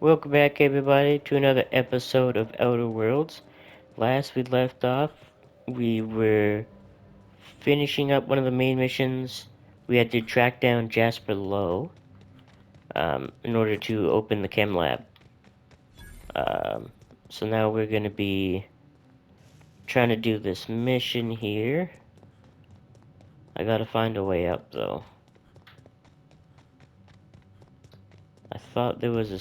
Welcome back, everybody, to another episode of Outer Worlds. Last we left off, we were finishing up one of the main missions. We had to track down Jasper Lowe in order to open the chem lab. Um, so now we're going to be trying to do this mission here. I gotta find a way up, though. I thought there was a...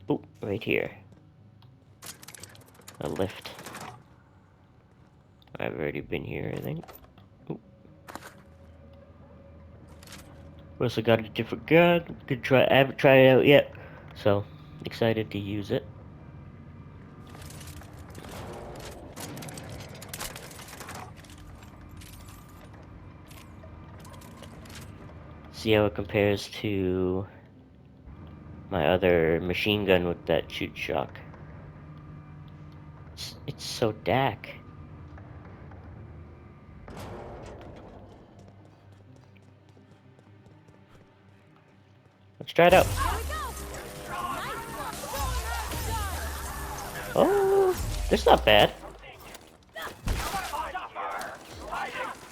Oh, right here. A lift. I've already been here, I think. Also got a different gun. Could try. I haven't tried it out yet, so excited to use it. See how it compares to my other machine gun with that shoot shock. It's so dark. Let's try it out. Oh, that's not bad.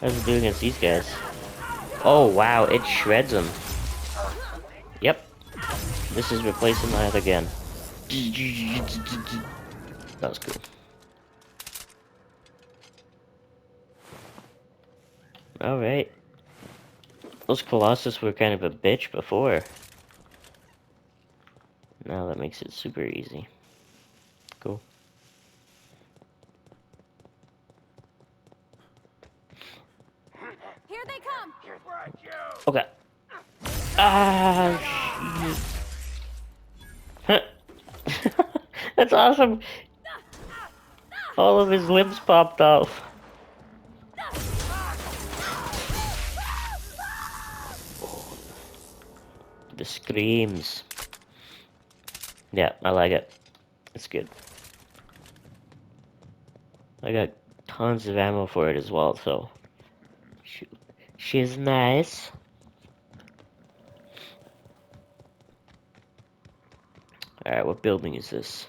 How's it do against these guys? Oh wow, it shreds them. Yep. This is replacing my other gun. That was cool. Alright. Those Colossus were kind of a bitch before. Now that makes it super easy. Cool. Here they come. Okay. Ah, shit. That's awesome. All of his limbs popped off. The screams. Yeah, I like it. It's good. I got tons of ammo for it as well, so she's nice. Alright, what building is this?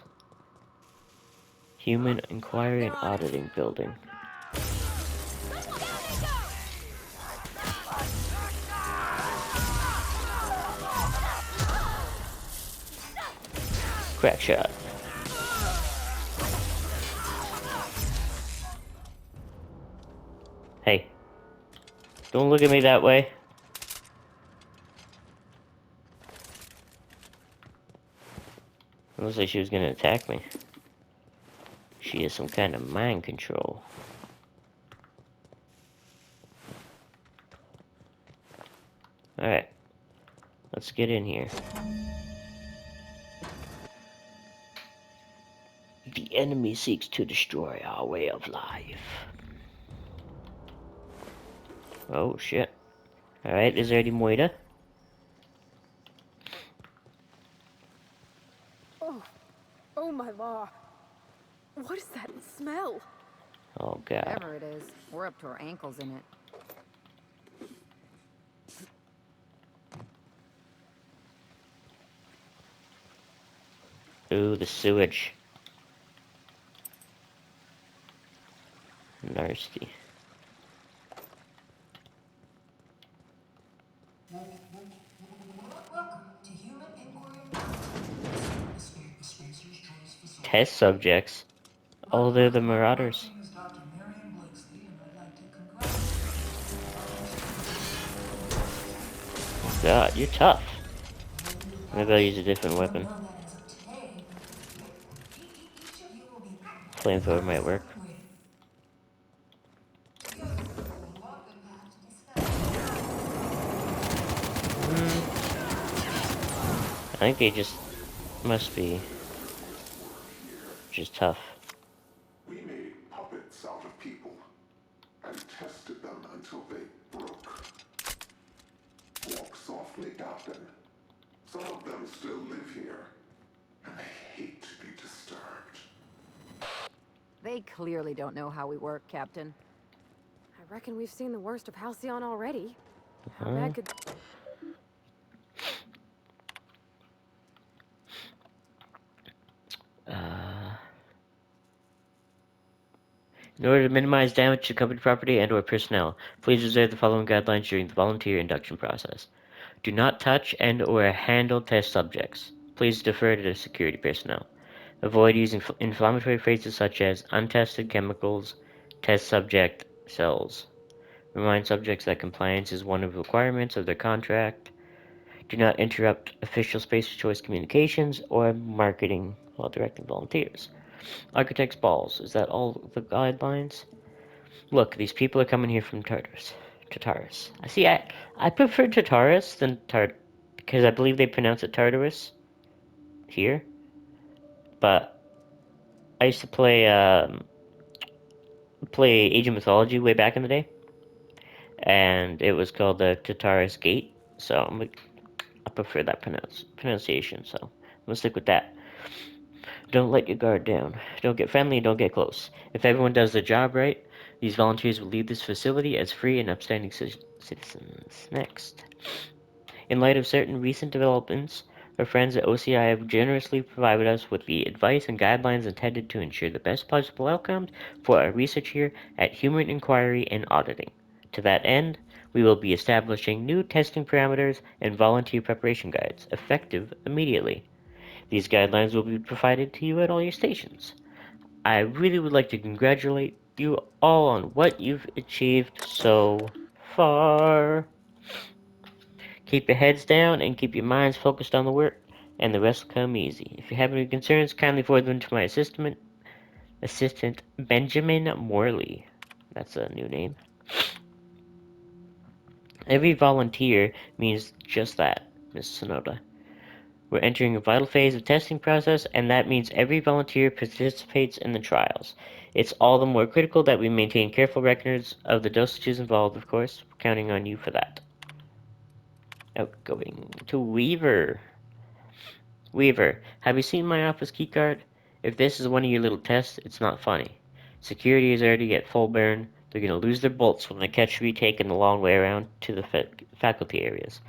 Human Inquiry and Auditing Building. Crack shot. Hey. Don't look at me that way. It looks like she was gonna attack me. She has some kind of mind control. Alright. Let's get in here. The enemy seeks to destroy our way of life. Oh shit. Alright, is there any moita? Oh my law. What is that smell? Oh god. Whatever it is, we're up to our ankles in it. Ooh, the sewage. Nasty. Test subjects? Oh, they're the Marauders. God, you're tough. Maybe I'll use a different weapon. Flamethrower might work. I think they just must be just tough. We made puppets out of people and tested them until they broke. Walk softly, Captain. Some of them still live here, and they hate to be disturbed. They clearly don't know how we work, Captain. I reckon we've seen the worst of Halcyon already. How bad could... In order to minimize damage to company property and or personnel, please observe the following guidelines during the volunteer induction process. Do not touch and or handle test subjects. Please defer to the security personnel. Avoid using inflammatory phrases such as untested chemicals, test subject, cells. Remind subjects that compliance is one of the requirements of their contract. Do not interrupt official space of choice communications or marketing while directing volunteers. Architect's balls. Is that all the guidelines? Look, these people are coming here from Tartarus. I prefer Tartarus than because I believe they pronounce it Tartarus here. But I used to play Age of Mythology way back in the day, and it was called the Tartarus Gate. So I prefer that pronunciation. So I'm gonna stick with that. Don't let your guard down. Don't get friendly and don't get close. If everyone does their job right, these volunteers will leave this facility as free and upstanding citizens. Next. In light of certain recent developments, our friends at OCI have generously provided us with the advice and guidelines intended to ensure the best possible outcomes for our research here at Human Inquiry and Auditing. To that end, we will be establishing new testing parameters and volunteer preparation guides, effective immediately. These guidelines will be provided to you at all your stations. I really would like to congratulate you all on what you've achieved so far. Keep your heads down and keep your minds focused on the work, and the rest will come easy. If you have any concerns, kindly forward them to my assistant Benjamin Morley. That's a new name. Every volunteer means just that, Miss Sonoda. We're entering a vital phase of testing process, and that means every volunteer participates in the trials. It's all the more critical that we maintain careful records of the dosages involved, of course. We're counting on you for that. Outgoing to Weaver. Weaver, have you seen my office keycard? If this is one of your little tests, it's not funny. Security is already at full burn. They're going to lose their bolts when they catch me taking the long way around to the faculty areas.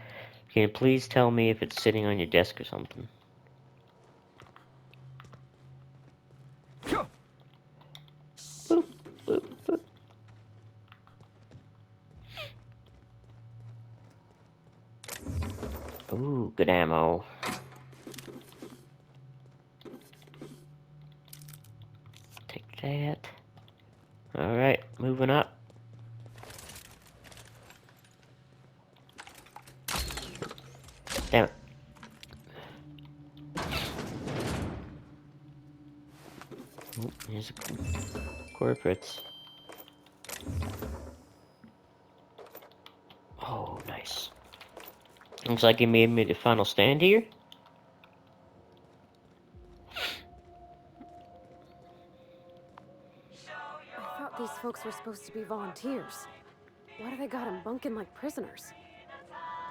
Can you please tell me if it's sitting on your desk or something? Boop, boop, boop. Ooh, good ammo. Take that. Alright, moving up. Damn it. Oh, here's a corporates. Oh, nice. Looks like he made me the final stand here. I thought these folks were supposed to be volunteers. Why do they got them bunking like prisoners?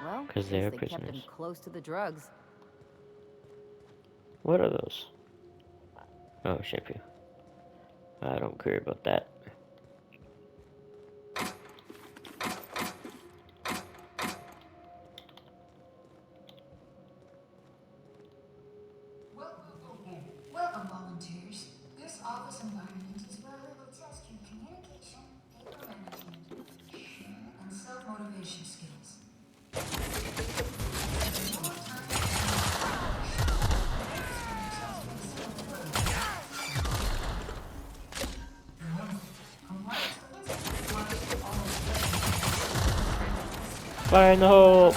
Well, Because at they least are they kept him prisoners. close to the drugs. What are those? Oh, shampoo. I don't care about that. Welcome, volunteers. This office environment is where we will test your communication, paper management, and self-motivation skills. Fire in the hole!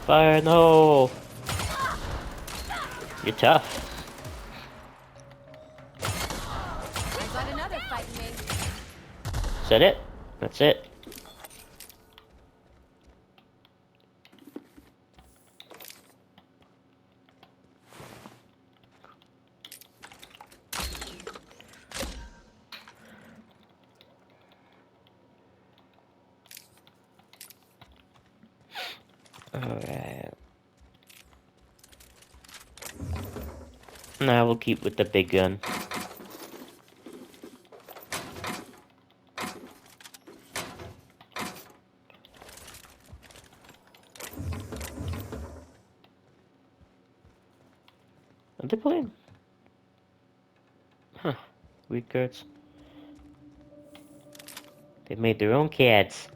Fire in the hole! You're tough. I got another fight in me. Is that it? That's it. Alright. Now we'll keep with the big gun. Are they playing? Huh. Weird cards. They made their own CADs.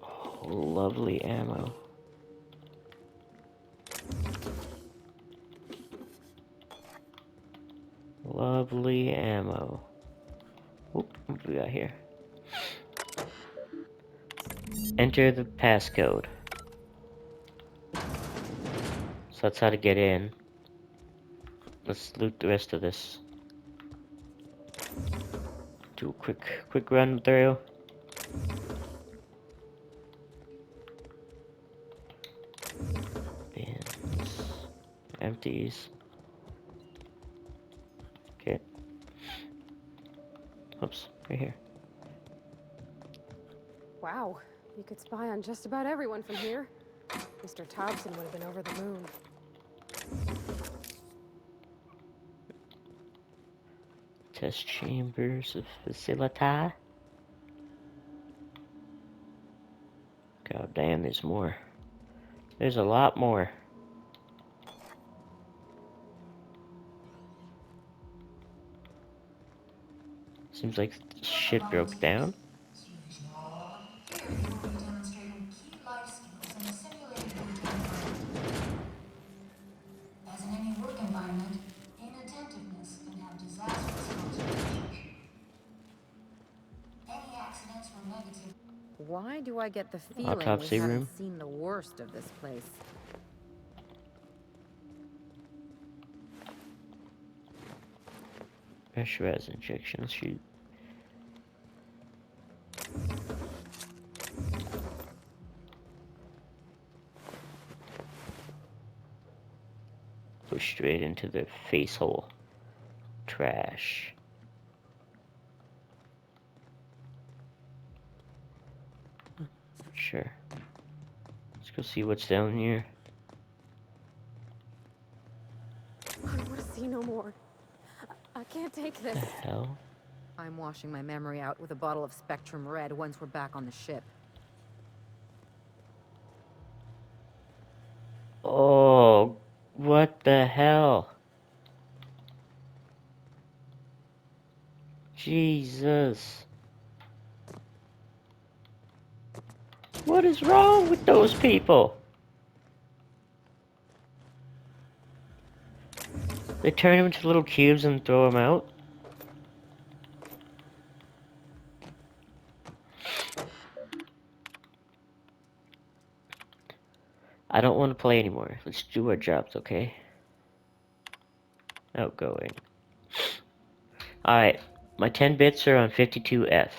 Oh, lovely ammo. Lovely ammo. Oop, what do we got here? Enter the passcode. So that's how to get in. Let's loot the rest of this. Do a quick run through. Bins. Empties. Okay. Oops, right here. Wow, you could spy on just about everyone from here. Mr. Thompson would have been over the moon. Test chambers of facility. God damn, there's more. There's a lot more. Seems like shit broke down. Here you will be demonstrating key life skills in a simulated work environment. As in any work environment, inattentiveness can have disastrous consequences. Any accidents were negative. Why do I get the feeling Autopsy we haven't room. seen the worst of this place? Pressurized injection shoot. Go straight into the face hole. Trash. Sure. Let's go see what's down here. I don't want to see no more. I can't take this. The hell? I'm washing my memory out with a bottle of Spectrum Red once we're back on the ship. Oh, what the hell? Jesus. What is wrong with those people? They turn them into little cubes and throw them out? I don't want to play anymore. Let's do our jobs, okay? Outgoing. Alright, my 10 bits are on 52F.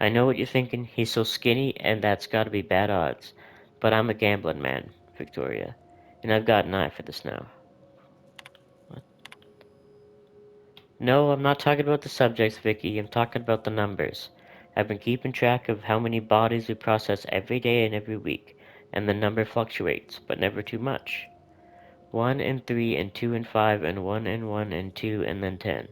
I know what you're thinking, he's so skinny and that's gotta be bad odds. But I'm a gambling man, Victoria. And I've got an eye for this now. What? No, I'm not talking about the subjects, Vicky. I'm talking about the numbers. I've been keeping track of how many bodies we process every day and every week. And the number fluctuates, but never too much. 1 and 3 and 2 and 5 and 1 and 1 and 2 and then 10.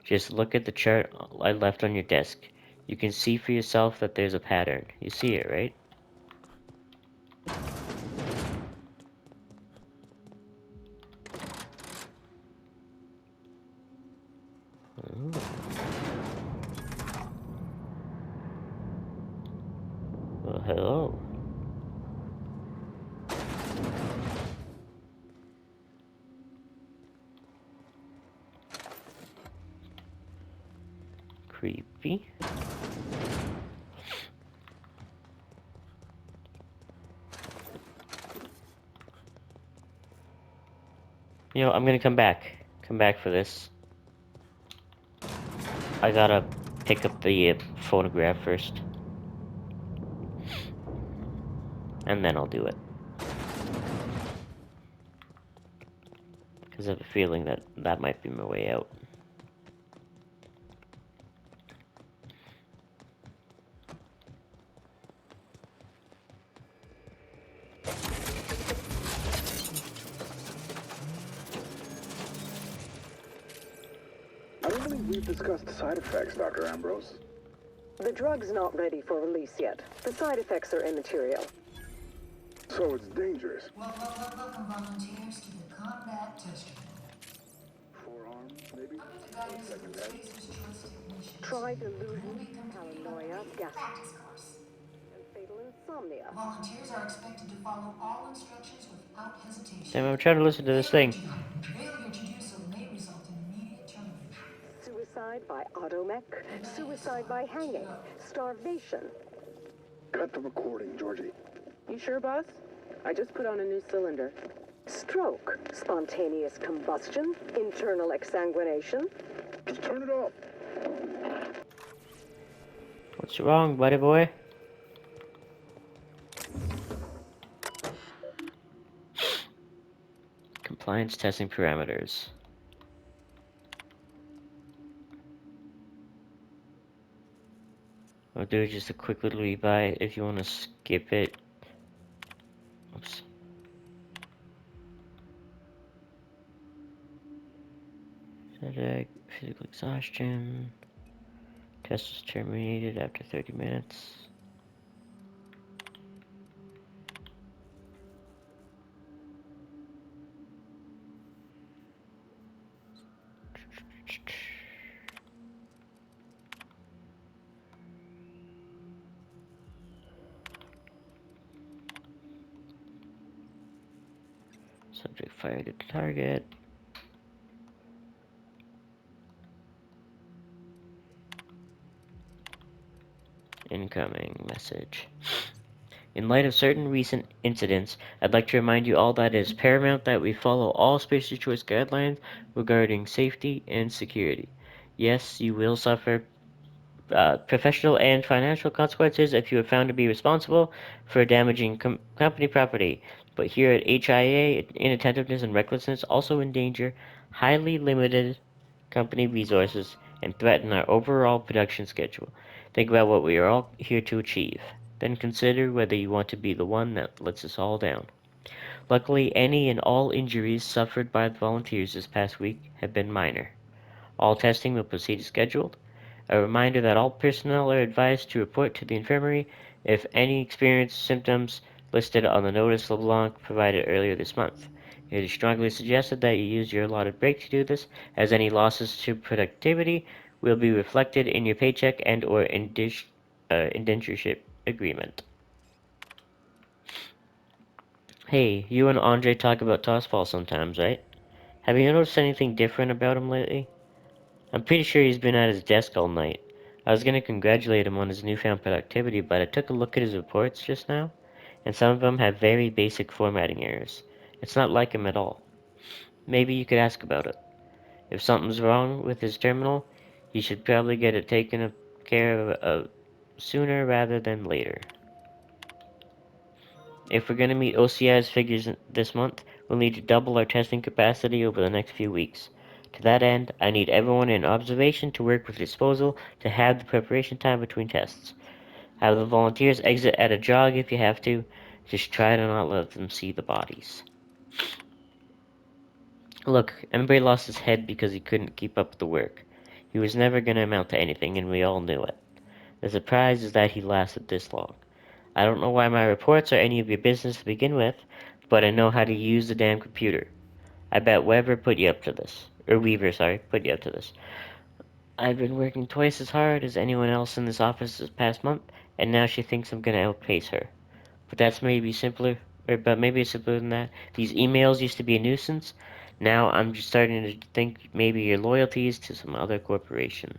Just look at the chart I left on your desk. You can see for yourself that there's a pattern. You see it, right? Ooh. Well, hello. Creepy. You know, I'm gonna come back. Come back for this. I gotta pick up the photograph first. And then I'll do it. Because I have a feeling that that might be my way out. I don't believe we've discussed side effects, Dr. Ambrose. The drug's not ready for release yet. The side effects are immaterial. So it's dangerous. Welcome volunteers to the combat test drill. Forearm, maybe? Under the guidance of the Spacer's Choice technicians, Try you will delusion, be completing a paranoia, brief gas, practice course. and fatal insomnia. Volunteers are expected to follow all instructions without hesitation. Damn, I'm trying to listen to this thing. Failure to do so may result in immediate termination. Suicide by automech, suicide by hanging, starvation. Cut the recording, Georgie. You sure, boss? I just put on a new cylinder. Stroke, spontaneous combustion, internal exsanguination. Just turn it off. What's wrong, buddy boy? Compliance testing parameters. I'll do just a quick little rebuy if you want to skip it. Oops. Subject, physical exhaustion. Test was terminated after 30 minutes. Subject fired at the target. Incoming message. In light of certain recent incidents, I'd like to remind you all that it is paramount that we follow all Spacer Choice guidelines regarding safety and security. Yes, you will suffer professional and financial consequences if you are found to be responsible for damaging company property. But here at HIA, inattentiveness and recklessness also endanger highly limited company resources and threaten our overall production schedule. Think about what we are all here to achieve. Then consider whether you want to be the one that lets us all down. Luckily, any and all injuries suffered by the volunteers this past week have been minor. All testing will proceed as scheduled. A reminder that all personnel are advised to report to the infirmary if any experience symptoms listed on the notice LeBlanc provided earlier this month. It is strongly suggested that you use your allotted break to do this, as any losses to productivity will be reflected in your paycheck and or indentureship agreement. Hey, you and Andre talk about Tossball sometimes, right? Have you noticed anything different about him lately? I'm pretty sure he's been at his desk all night. I was going to congratulate him on his newfound productivity, but I took a look at his reports just now, and some of them have very basic formatting errors. It's not like him at all. Maybe you could ask about it. If something's wrong with his terminal, he should probably get it taken care of sooner rather than later. If we're going to meet OCI's figures this month, we'll need to double our testing capacity over the next few weeks. To that end, I need everyone in observation to work with disposal to have the preparation time between tests. Have the volunteers exit at a jog if you have to. Just try to not let them see the bodies. Look, Embry lost his head because he couldn't keep up with the work. He was never going to amount to anything, and we all knew it. The surprise is that he lasted this long. I don't know why my reports are any of your business to begin with, but I know how to use the damn computer. I bet Weaver put you up to this. Or Weaver, sorry, put you up to this. I've been working twice as hard as anyone else in this office this past month, and now she thinks I'm gonna outpace her. But that's maybe simpler, but maybe it's simpler than that. These emails used to be a nuisance. Now I'm just starting to think maybe your loyalty is to some other corporation.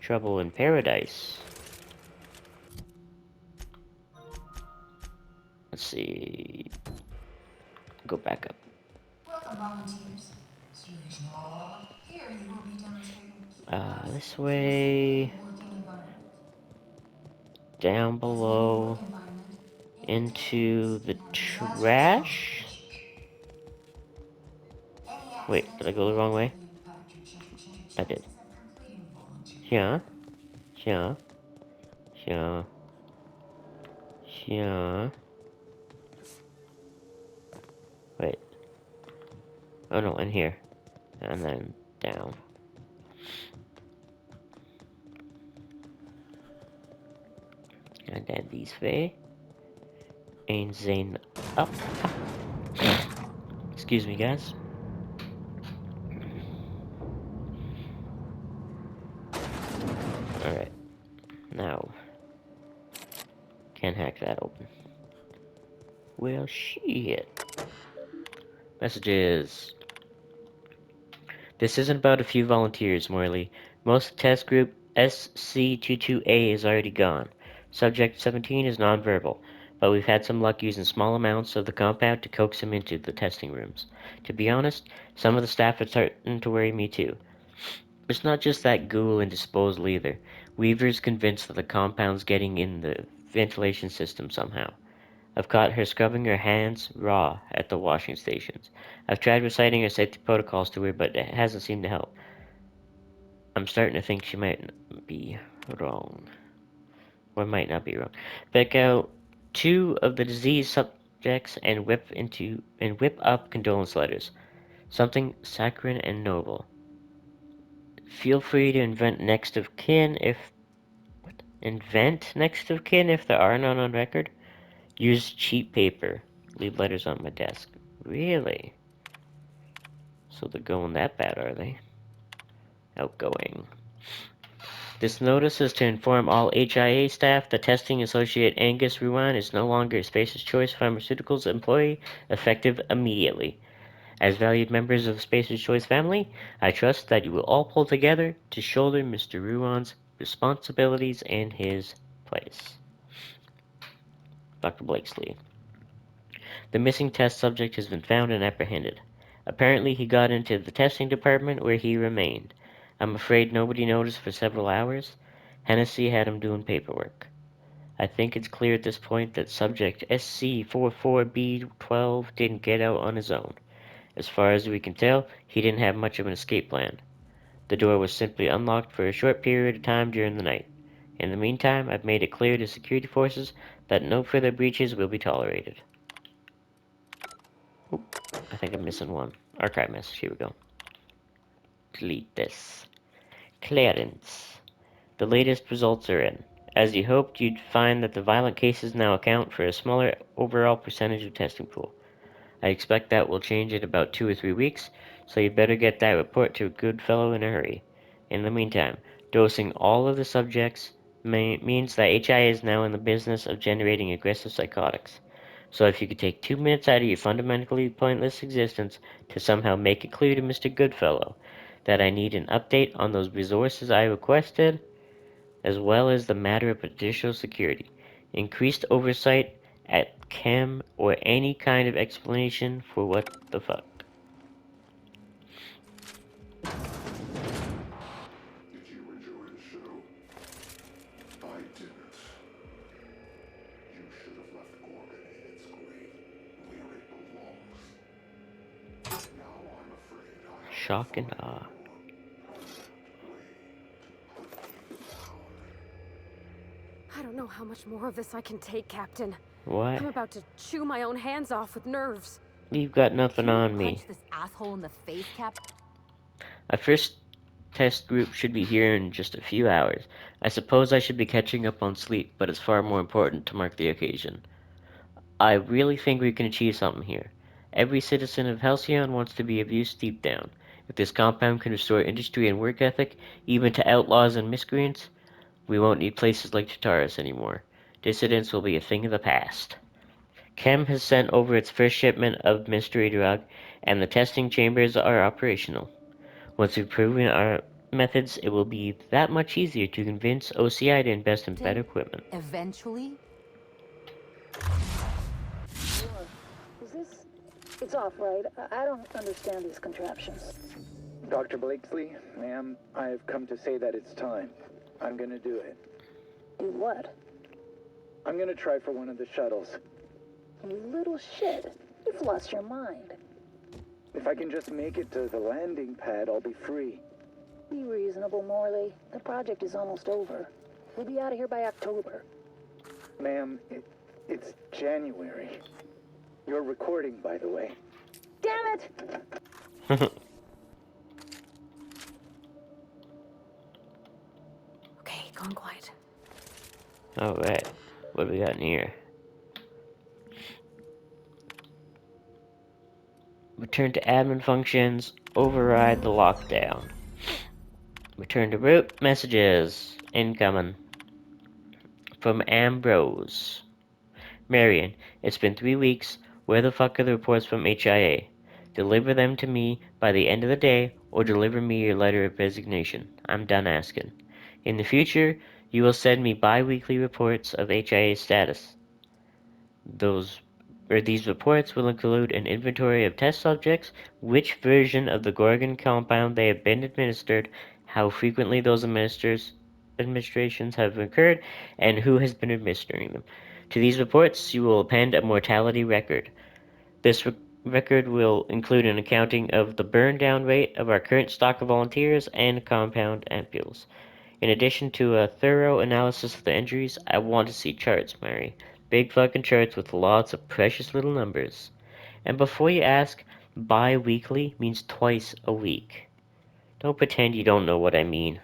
Trouble in paradise. Let's see. Go back up. Welcome volunteers. Here you will be demonstrating This way. working environment. Down below. Into the trash? Wait, did I go the wrong way? I did. Yeah. Yeah. Yeah. Yeah. Wait. Oh no, in here. And then down. And then these way. And then up. Excuse me, guys. Alright. Now. Can't hack that open. Well, shit. Messages. This isn't about a few volunteers, Morley. Most of the test group SC-22A is already gone. Subject 17 is nonverbal, but we've had some luck using small amounts of the compound to coax him into the testing rooms. To be honest, some of the staff are starting to worry me too. It's not just that ghoul and disposal either. Weaver's convinced that the compound's getting in the ventilation system somehow. I've caught her scrubbing her hands raw at the washing stations. I've tried reciting her safety protocols to her, but it hasn't seemed to help. I'm starting to think she might be wrong. Or might not be wrong. Pick out 2 of the diseased subjects and whip up condolence letters. Something saccharine and noble. Feel free to invent next of kin if there are none on record. Use cheap paper. Leave letters on my desk. Really? So they're going that bad, are they? Outgoing. This notice is to inform all HIA staff that Testing Associate Angus Ruan is no longer a Spacer's Choice Pharmaceuticals employee, effective immediately. As valued members of the Spacer's Choice family, I trust that you will all pull together to shoulder Mr. Ruan's responsibilities in his place. Dr. Blakesley. The missing test subject has been found and apprehended. Apparently he got into the testing department where he remained. I'm afraid nobody noticed for several hours. Hennessy had him doing paperwork. I think it's clear at this point that subject SC-44B12 didn't get out on his own. As far as we can tell, he didn't have much of an escape plan. The door was simply unlocked for a short period of time during the night. In the meantime, I've made it clear to security forces that no further breaches will be tolerated. Oop, I think I'm missing one. Archive message, here we go. Delete this. Clarence. The latest results are in. As you hoped, you'd find that the violent cases now account for a smaller overall percentage of testing pool. I expect that will change in about 2 or 3 weeks, so you'd better get that report to a good fellow in a hurry. In the meantime, dosing all of the subjects means that HI is now in the business of generating aggressive psychotics. So if you could take 2 minutes out of your fundamentally pointless existence to somehow make it clear to Mr. Goodfellow that I need an update on those resources I requested, as well as the matter of additional security, increased oversight at chem, or any kind of explanation for what the fuck. Did you enjoy the show? I didn't. You should have left Gorgon in its grave, where it belongs. Now I'm afraid I have Shock and awe. I don't know how much more of this I can take, Captain. What? I'm about to chew my own hands off with nerves. You've got nothing Can you on me. punch this asshole in the face, Cap? Our first test group should be here in just a few hours. I suppose I should be catching up on sleep, but it's far more important to mark the occasion. I really think we can achieve something here. Every citizen of Halcyon wants to be of use deep down. If this compound can restore industry and work ethic, even to outlaws and miscreants, we won't need places like Tartarus anymore. Dissidents will be a thing of the past. Chem has sent over its first shipment of mystery drug, and the testing chambers are operational. Once we've proven our methods, it will be that much easier to convince OCI to invest in better equipment. Eventually? Is this... It's off, right? I don't understand these contraptions. Dr. Blakesley, ma'am, I've come to say that it's time. I'm gonna do it. Do what? I'm gonna try for one of the shuttles. You little shit. You've lost your mind. If I can just make it to the landing pad, I'll be free. Be reasonable, Morley. The project is almost over. We'll be out of here by October. Ma'am, it's January. You're recording, by the way. Damn it! Okay, gone quiet. Alright. What do we got in here? Return to admin functions. Override the lockdown. Return to root. Messages. Incoming. From Ambrose. Marion, it's been 3 weeks. Where the fuck are the reports from HIA? Deliver them to me by the end of the day, or deliver me your letter of resignation. I'm done asking. In the future, you will send me bi-weekly reports of HIA status. These reports will include an inventory of test subjects, which version of the Gorgon compound they have been administered, how frequently those administrations have occurred, and who has been administering them. To these reports, you will append a mortality record. This record will include an accounting of the burn down rate of our current stock of volunteers and compound ampules. In addition to a thorough analysis of the injuries, I want to see charts, Mary. Big fucking charts with lots of precious little numbers. And before you ask, bi-weekly means twice a week. Don't pretend you don't know what I mean.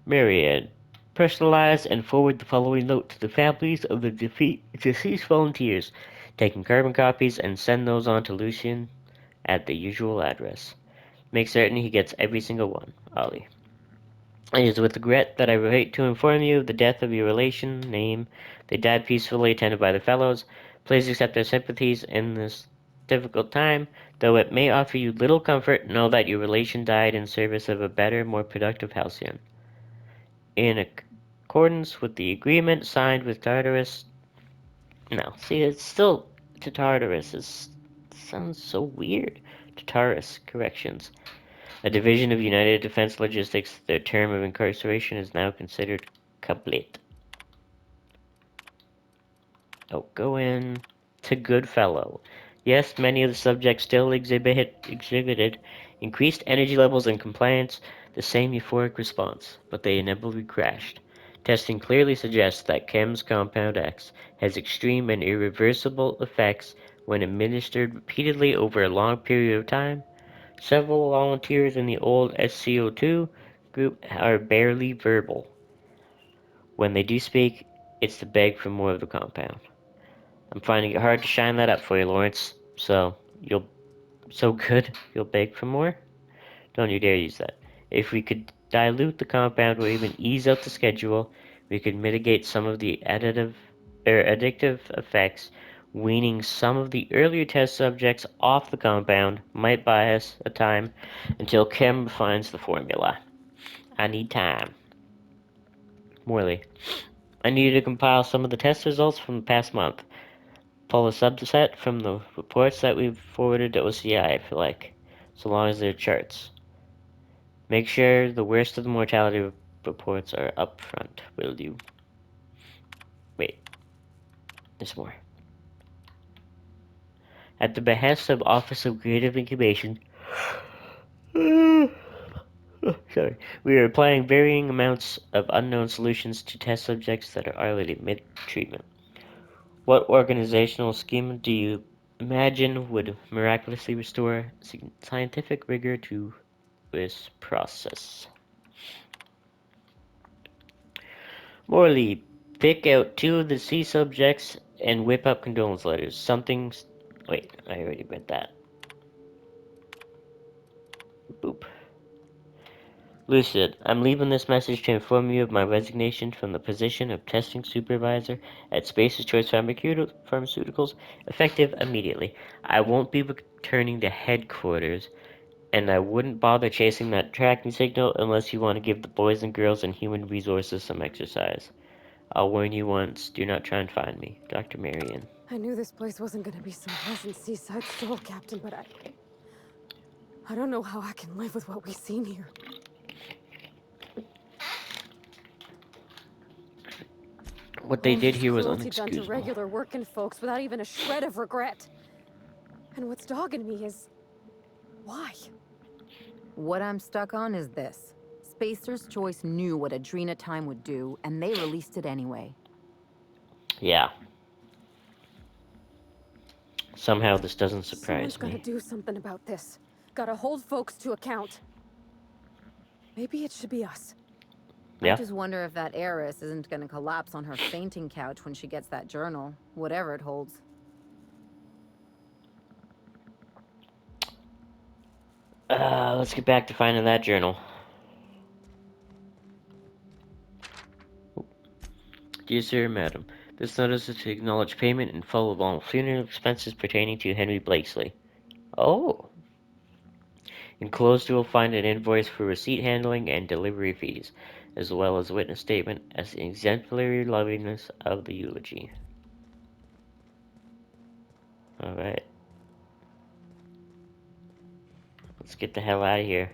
Myriad. Personalize and forward the following note to the families of the deceased volunteers. Taking carbon copies and send those on to Lucian at the usual address. Make certain he gets every single one. Ollie. It is with regret that I write to inform you of the death of your relation, name. They died peacefully, attended by the fellows. Please accept their sympathies in this difficult time. Though it may offer you little comfort, know that your relation died in service of a better, more productive Halcyon. In accordance with the agreement signed with Tartarus. No, see, it's still to Tartarus. It sounds so weird. Tartarus, corrections. A division of United Defense Logistics, their term of incarceration is now considered complete. Oh, go in to Goodfellow. Yes, many of the subjects still exhibited increased energy levels and compliance, the same euphoric response, but they inevitably crashed. Testing clearly suggests that Chem's Compound X has extreme and irreversible effects when administered repeatedly over a long period of time. Several volunteers in the old SCO2 group are barely verbal. When they do speak, it's to beg for more of the compound. I'm finding it hard to shine that up for you, Lawrence. So good you'll beg for more? Don't you dare use that. If we could dilute the compound or even ease out the schedule, we could mitigate some of the addictive effects. Weaning some of the earlier test subjects off the compound might buy us a time until Kim finds the formula. I need time. Morley. I need you to compile some of the test results from the past month. Pull a subset from the reports that we've forwarded to OCI if you like, so long as they're charts. Make sure the worst of the mortality reports are up front, will you? Wait, there's more. At the behest of Office of Creative Incubation, we are applying varying amounts of unknown solutions to test subjects that are already mid-treatment. What organizational scheme do you imagine would miraculously restore scientific rigor to this process? Morley, pick out 2 of the C subjects and whip up condolence letters. Wait, I already read that. Boop. Lucid, I'm leaving this message to inform you of my resignation from the position of testing supervisor at Space's Choice Pharmaceuticals, effective immediately. I won't be returning to headquarters, and I wouldn't bother chasing that tracking signal unless you want to give the boys and girls in human resources some exercise. I'll warn you once, do not try and find me. Dr. Marion. I knew this place wasn't gonna be some pleasant seaside stroll, Captain, but I don't know how I can live with what we've seen here. What they did here was Cruelty done to unexcusable. regular working folks without even a shred of regret. And what's dogging me is... why? What I'm stuck on is this. Spacer's Choice knew what Adrena Time would do, and they released it anyway. Yeah. Somehow this doesn't surprise Someone's gotta me. do something about this. Gotta hold folks to account. Maybe it should be us. Yeah. I just wonder if that heiress isn't gonna collapse on her fainting couch when she gets that journal, whatever it holds. Let's get back to finding that journal. Dear Sir, Madam, this notice is to acknowledge payment in full of all funeral expenses pertaining to Henry Blakesley. Oh. Enclosed you will find an invoice for receipt handling and delivery fees, as well as a witness statement as the exemplary loveliness of the eulogy. Alright. Let's get the hell out of here.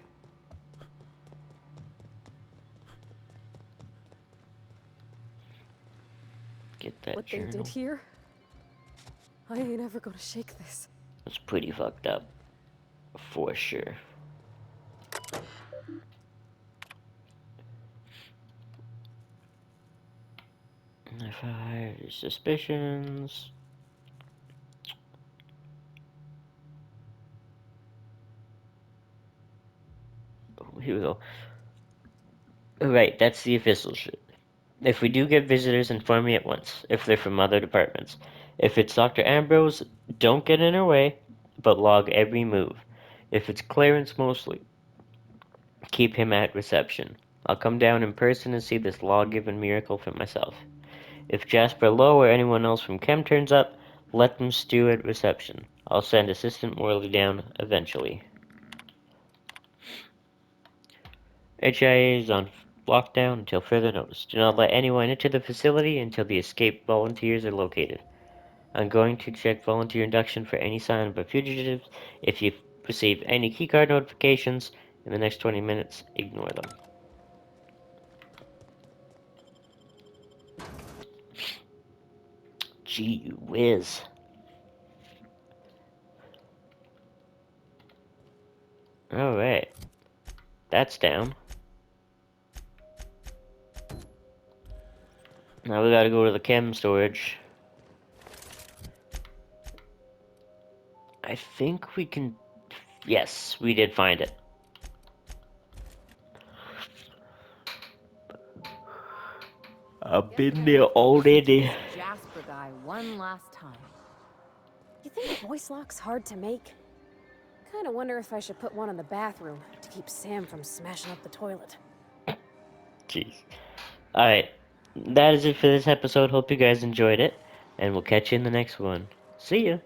Get that What journal. they did here? I ain't ever gonna shake this. It's pretty fucked up. For sure. If I have your suspicions. Oh, here we go. Right, that's the official shit. If we do get visitors, inform me at once, if they're from other departments. If it's Dr. Ambrose, don't get in her way, but log every move. If it's Clarence Mosley, keep him at reception. I'll come down in person and see this law-given miracle for myself. If Jasper Lowe or anyone else from Chem turns up, let them stew at reception. I'll send Assistant Morley down eventually. HIA is on lockdown until further notice. Do not let anyone into the facility until the escaped volunteers are located. I'm going to check volunteer induction for any sign of a fugitive. If you receive any keycard notifications in the next 20 minutes, ignore them. Gee whiz. Alright. That's down. Now we gotta go to the chem storage. I think we can... Yes, we did find it. I've been there already. Jasper guy one last time. You think voice lock's hard to make? Kinda wonder if I should put one in the bathroom to keep Sam from smashing up the toilet. Jeez. Alright. That is it for this episode. Hope you guys enjoyed it. And we'll catch you in the next one. See ya.